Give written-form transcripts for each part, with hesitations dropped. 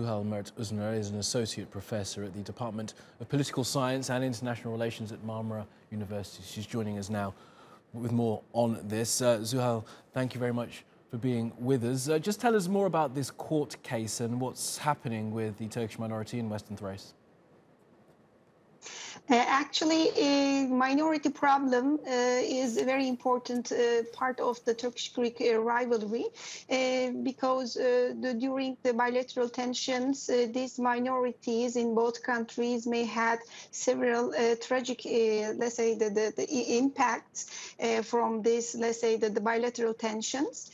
Zuhal Mert Uzuner is an associate professor at the Department of Political Science and International Relations at Marmara University. She's joining us now with more on this. Zuhal, thank you very much for being with us. Just tell us more about this court case and what's happening with the Turkish minority in Western Thrace. Actually, a minority problem is a very important part of the Turkish-Greek rivalry because during the bilateral tensions, these minorities in both countries may have several tragic, let's say, the impacts from this, let's say, the bilateral tensions.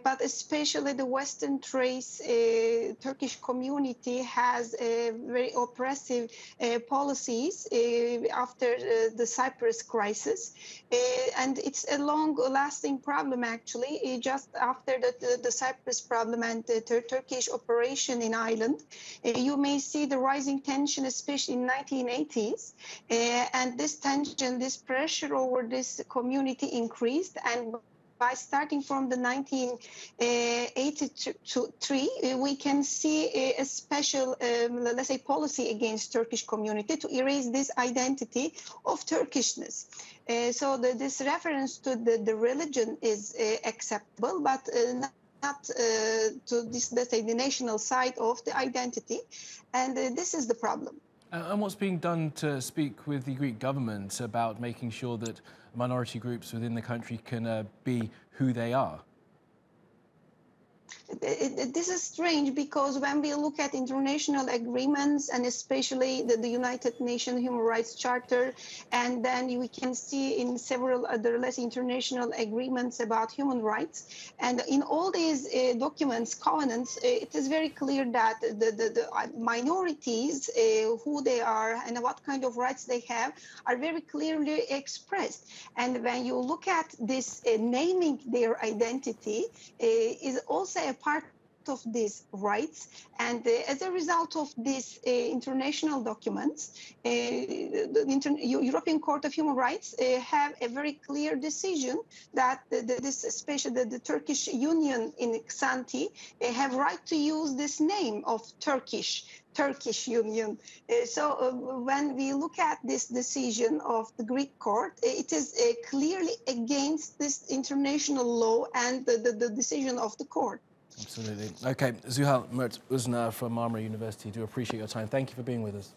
But especially the Western Thrace Turkish community has very oppressive policies after the Cyprus crisis, and it's a long-lasting problem. Actually, just after the Cyprus problem and the Turkish operation in Ireland, you may see the rising tension, especially in 1980s, and this tension, this pressure over this community increased. And by starting from the 1983, we can see a special, let's say, policy against Turkish community to erase this identity of Turkishness. So this reference to the religion is acceptable, but not to this, let's say, the national side of the identity, and this is the problem. And what's being done to speak with the Greek government about making sure that minority groups within the country can be who they are? This is strange because when we look at international agreements, and especially the United Nations Human Rights Charter, and then we can see in several other less international agreements about human rights, and in all these documents, covenants, it is very clear that the minorities, who they are and what kind of rights they have, are very clearly expressed. And when you look at this, naming their identity is also a part of these rights, and as a result of these international documents, the European Court of Human Rights have a very clear decision that especially the Turkish Union in Xanthi have right to use this name of Turkish Union. So when we look at this decision of the Greek court, it is clearly against this international law and the decision of the court. Absolutely. Okay, Zuhal Mert Uzuner from Marmara University, do appreciate your time. Thank you for being with us.